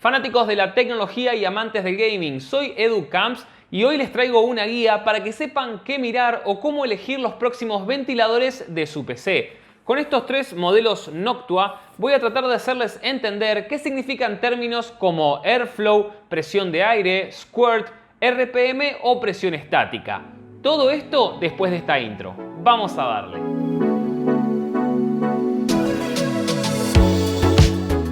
Fanáticos de la tecnología y amantes del gaming, soy Edu Camps y hoy les traigo una guía para que sepan qué mirar o cómo elegir los próximos ventiladores de su PC. Con estos tres modelos Noctua voy a tratar de hacerles entender qué significan términos como Airflow, presión de aire, Squirt, RPM o presión estática. Todo esto después de esta intro. Vamos a darle.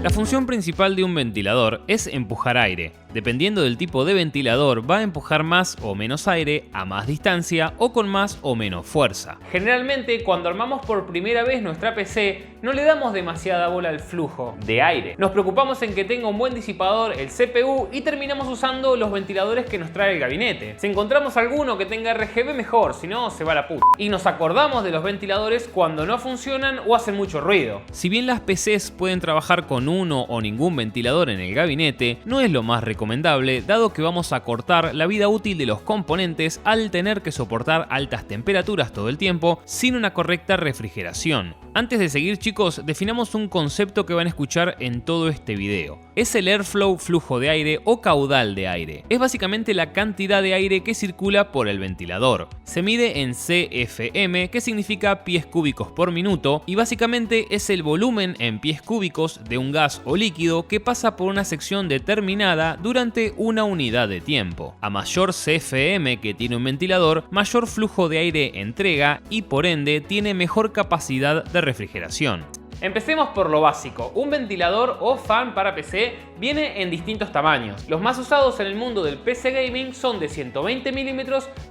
La función principal de un ventilador es empujar aire. Dependiendo del tipo de ventilador, va a empujar más o menos aire a más distancia o con más o menos fuerza. Generalmente, cuando armamos por primera vez nuestra PC, no le damos demasiada bola al flujo de aire. Nos preocupamos en que tenga un buen disipador el CPU y terminamos usando los ventiladores que nos trae el gabinete. Si encontramos alguno que tenga RGB, mejor, si no, se va a la puta. Y nos acordamos de los ventiladores cuando no funcionan o hacen mucho ruido. Si bien las PCs pueden trabajar con uno o ningún ventilador en el gabinete, no es lo más recomendable, dado que vamos a cortar la vida útil de los componentes al tener que soportar altas temperaturas todo el tiempo sin una correcta refrigeración. Antes de seguir, chicos, definamos un concepto que van a escuchar en todo este video. Es el airflow, flujo de aire o caudal de aire. Es básicamente la cantidad de aire que circula por el ventilador. Se mide en CFM, que significa pies cúbicos por minuto, y básicamente es el volumen en pies cúbicos de un gas o líquido que pasa por una sección determinada durante una unidad de tiempo. A mayor CFM que tiene un ventilador, mayor flujo de aire entrega y por ende tiene mejor capacidad de refrigeración. Empecemos por lo básico. Un ventilador o fan para PC viene en distintos tamaños. Los más usados en el mundo del PC Gaming son de 120 mm,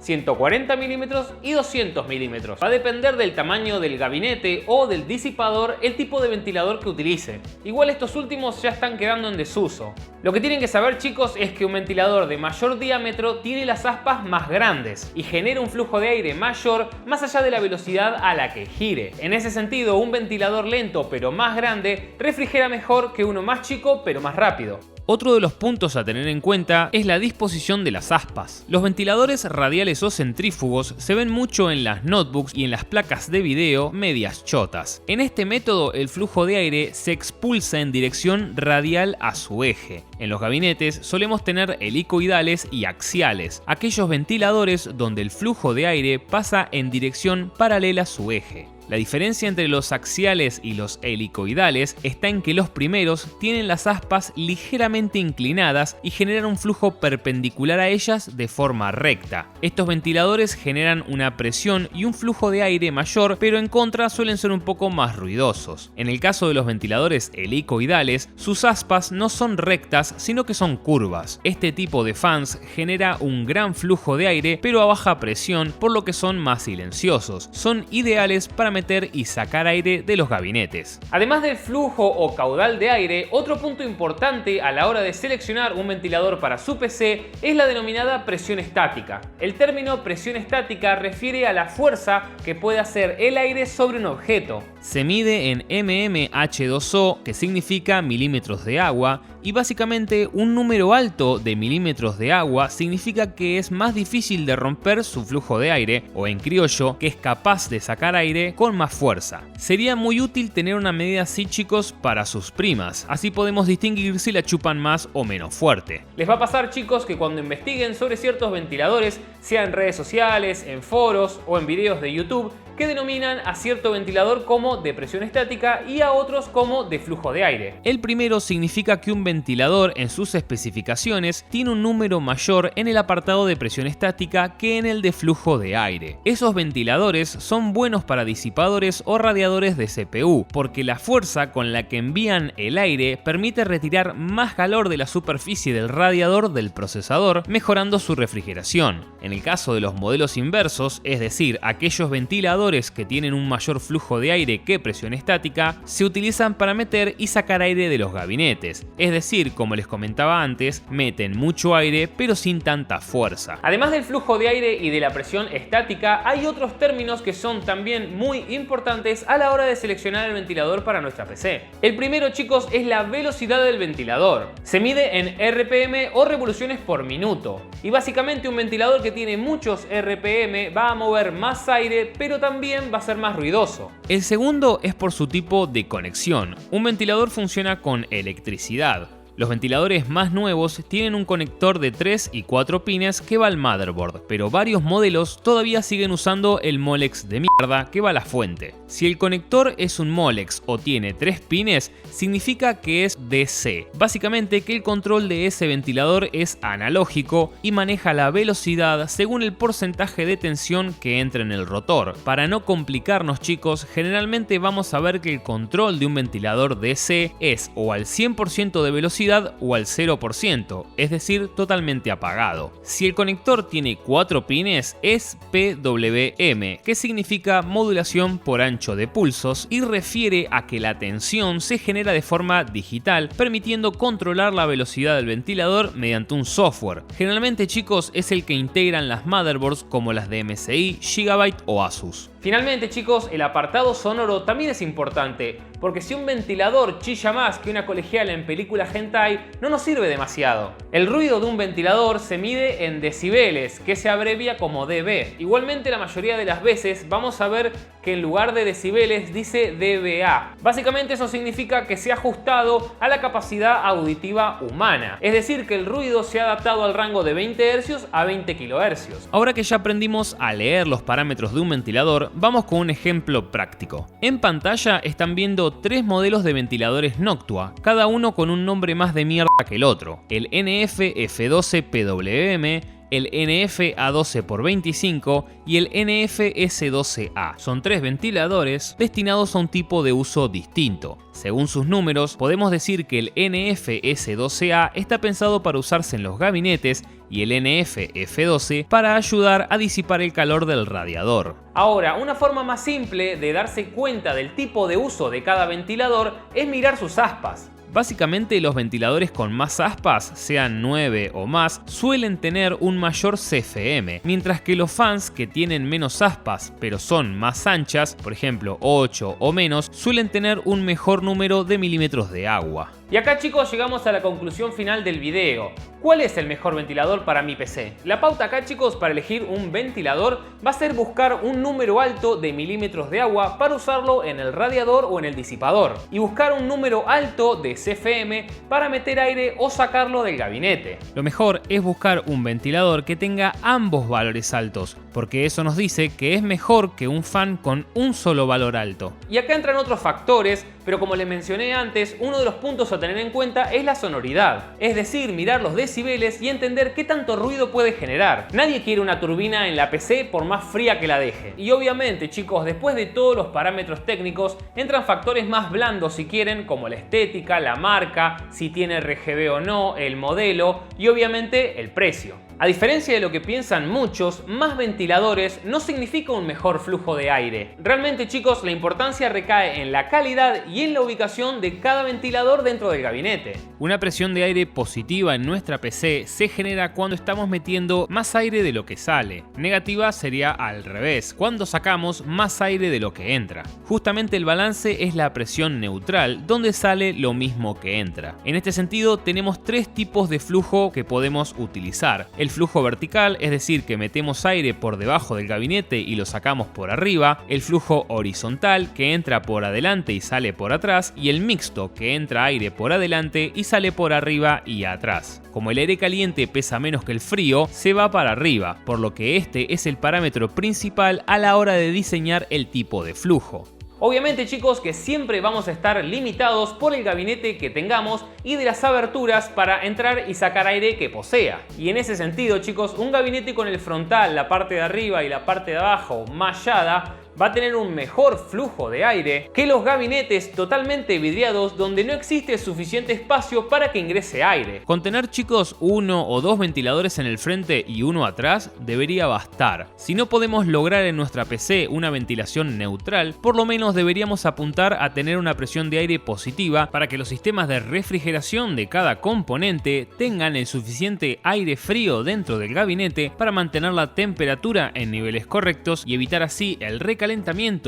140 mm y 200 mm. Va a depender del tamaño del gabinete o del disipador el tipo de ventilador que utilice. Igual estos últimos ya están quedando en desuso. Lo que tienen que saber, chicos, es que un ventilador de mayor diámetro tiene las aspas más grandes y genera un flujo de aire mayor más allá de la velocidad a la que gire. En ese sentido, un ventilador lento pero más grande refrigera mejor que uno más chico pero más rápido. Otro de los puntos a tener en cuenta es la disposición de las aspas. Los ventiladores radiales o centrífugos se ven mucho en las notebooks y en las placas de video medias chotas. En este método el flujo de aire se expulsa en dirección radial a su eje. En los gabinetes solemos tener helicoidales y axiales, aquellos ventiladores donde el flujo de aire pasa en dirección paralela a su eje. La diferencia entre los axiales y los helicoidales está en que los primeros tienen las aspas ligeramente inclinadas y generan un flujo perpendicular a ellas de forma recta. Estos ventiladores generan una presión y un flujo de aire mayor, pero en contra suelen ser un poco más ruidosos. En el caso de los ventiladores helicoidales, sus aspas no son rectas, sino que son curvas. Este tipo de fans genera un gran flujo de aire, pero a baja presión, por lo que son más silenciosos. Son ideales para meter y sacar aire de los gabinetes. Además del flujo o caudal de aire, otro punto importante a la hora de seleccionar un ventilador para su PC es la denominada presión estática. El término presión estática refiere a la fuerza que puede hacer el aire sobre un objeto. Se mide en mmH2O, que significa milímetros de agua, y básicamente un número alto de milímetros de agua significa que es más difícil de romper su flujo de aire, o en criollo, que es capaz de sacar aire con más fuerza. Sería muy útil tener una medida así, chicos, para sus primas, así podemos distinguir si la chupan más o menos fuerte. Les va a pasar, chicos, que cuando investiguen sobre ciertos ventiladores, sea en redes sociales, en foros o en videos de YouTube, que denominan a cierto ventilador como de presión estática y a otros como de flujo de aire. El primero significa que un ventilador en sus especificaciones tiene un número mayor en el apartado de presión estática que en el de flujo de aire. Esos ventiladores son buenos para disipadores o radiadores de CPU, porque la fuerza con la que envían el aire permite retirar más calor de la superficie del radiador del procesador, mejorando su refrigeración. En el caso de los modelos inversos, es decir, aquellos ventiladores que tienen un mayor flujo de aire que presión estática, se utilizan para meter y sacar aire de los gabinetes. Es decir, como les comentaba antes, meten mucho aire pero sin tanta fuerza. Además del flujo de aire y de la presión estática, hay otros términos que son también muy importantes a la hora de seleccionar el ventilador para nuestra PC. El primero, chicos, es la velocidad del ventilador. Se mide en RPM o revoluciones por minuto. Y básicamente un ventilador que tiene muchos RPM va a mover más aire, pero también va a ser más ruidoso. El segundo es por su tipo de conexión. Un ventilador funciona con electricidad. Los ventiladores más nuevos tienen un conector de 3 y 4 pines que va al motherboard, pero varios modelos todavía siguen usando el Molex de mierda que va a la fuente. Si el conector es un Molex o tiene 3 pines, significa que es DC. Básicamente que el control de ese ventilador es analógico y maneja la velocidad según el porcentaje de tensión que entra en el rotor. Para no complicarnos, chicos, generalmente vamos a ver que el control de un ventilador DC es o al 100% de velocidad o al 0%, es decir, totalmente apagado. Si el conector tiene 4 pines, es PWM, que significa modulación por ancho de pulsos y refiere a que la tensión se genera de forma digital, permitiendo controlar la velocidad del ventilador mediante un software. Generalmente, chicos, es el que integran las motherboards como las de MSI, Gigabyte o Asus. Finalmente, chicos, el apartado sonoro también es importante, porque si un ventilador chilla más que una colegiala en película hentai, no nos sirve demasiado. El ruido de un ventilador se mide en decibeles, que se abrevia como dB. Igualmente, la mayoría de las veces vamos a ver que en lugar de decibeles dice dBA. Básicamente eso significa que se ha ajustado a la capacidad auditiva humana, es decir, que el ruido se ha adaptado al rango de 20 Hz a 20 kHz. Ahora que ya aprendimos a leer los parámetros de un ventilador, vamos con un ejemplo práctico. En pantalla están viendo 3 modelos de ventiladores Noctua, cada uno con un nombre más de mierda que el otro. El NF F12PWM, el NF A12x25 y el NF S12A. Son 3 ventiladores destinados a un tipo de uso distinto. Según sus números, podemos decir que el NF S12A está pensado para usarse en los gabinetes y el NF F12 para ayudar a disipar el calor del radiador. Ahora, una forma más simple de darse cuenta del tipo de uso de cada ventilador es mirar sus aspas. Básicamente, los ventiladores con más aspas, sean 9 o más, suelen tener un mayor CFM, mientras que los fans que tienen menos aspas pero son más anchas, por ejemplo 8 o menos, suelen tener un mejor número de milímetros de agua. Y acá, chicos, llegamos a la conclusión final del video. ¿Cuál es el mejor ventilador para mi PC? La pauta acá, chicos, para elegir un ventilador va a ser buscar un número alto de milímetros de agua para usarlo en el radiador o en el disipador, y buscar un número alto de CFM para meter aire o sacarlo del gabinete. Lo mejor es buscar un ventilador que tenga ambos valores altos, porque eso nos dice que es mejor que un fan con un solo valor alto. Y acá entran otros factores, pero como les mencioné antes, uno de los puntos a tener en cuenta es la sonoridad, es decir, mirar los decibeles y entender qué tanto ruido puede generar. Nadie quiere una turbina en la PC por más fría que la deje. Y obviamente, chicos, después de todos los parámetros técnicos, entran factores más blandos si quieren, como la estética, la marca, si tiene RGB o no, el modelo y obviamente el precio. A diferencia de lo que piensan muchos, más ventiladores no significa un mejor flujo de aire. Realmente, chicos, la importancia recae en la calidad y en la ubicación de cada ventilador dentro del gabinete. Una presión de aire positiva en nuestra PC se genera cuando estamos metiendo más aire de lo que sale. Negativa sería al revés, cuando sacamos más aire de lo que entra. Justamente el balance es la presión neutral, donde sale lo mismo que entra. En este sentido, tenemos 3 tipos de flujo que podemos utilizar. El flujo vertical, es decir, que metemos aire por debajo del gabinete y lo sacamos por arriba. El flujo horizontal, que entra por adelante y sale por atrás. Y el mixto, que entra aire por adelante y sale por arriba y atrás. Como el aire caliente pesa menos que el frío, se va para arriba, por lo que este es el parámetro principal a la hora de diseñar el tipo de flujo. Obviamente, chicos, que siempre vamos a estar limitados por el gabinete que tengamos y de las aberturas para entrar y sacar aire que posea. Y en ese sentido, chicos, un gabinete con el frontal, la parte de arriba y la parte de abajo mallada, va a tener un mejor flujo de aire que los gabinetes totalmente vidriados donde no existe suficiente espacio para que ingrese aire. Con tener, chicos, 1 o 2 ventiladores en el frente y uno atrás debería bastar. Si no podemos lograr en nuestra PC una ventilación neutral, por lo menos deberíamos apuntar a tener una presión de aire positiva para que los sistemas de refrigeración de cada componente tengan el suficiente aire frío dentro del gabinete para mantener la temperatura en niveles correctos y evitar así el recalentamiento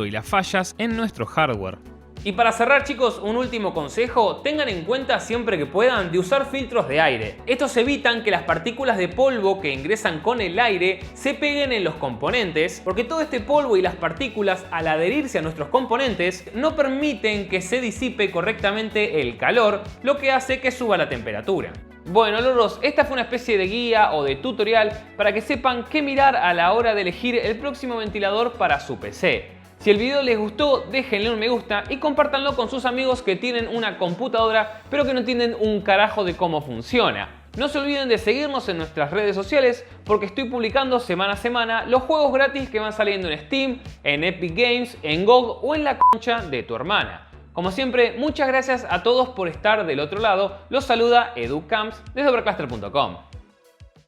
y las fallas en nuestro hardware. Y para cerrar, chicos, un último consejo: tengan en cuenta siempre que puedan de usar filtros de aire. Estos evitan que las partículas de polvo que ingresan con el aire se peguen en los componentes, porque todo este polvo y las partículas, al adherirse a nuestros componentes, no permiten que se disipe correctamente el calor, lo que hace que suba la temperatura. Bueno, loros, esta fue una especie de guía o de tutorial para que sepan qué mirar a la hora de elegir el próximo ventilador para su PC. Si el video les gustó, déjenle un me gusta y compártanlo con sus amigos que tienen una computadora pero que no entienden un carajo de cómo funciona. No se olviden de seguirnos en nuestras redes sociales porque estoy publicando semana a semana los juegos gratis que van saliendo en Steam, en Epic Games, en GOG o en la concha de tu hermana. Como siempre, muchas gracias a todos por estar del otro lado. Los saluda Edu Camps desde Overcluster.com.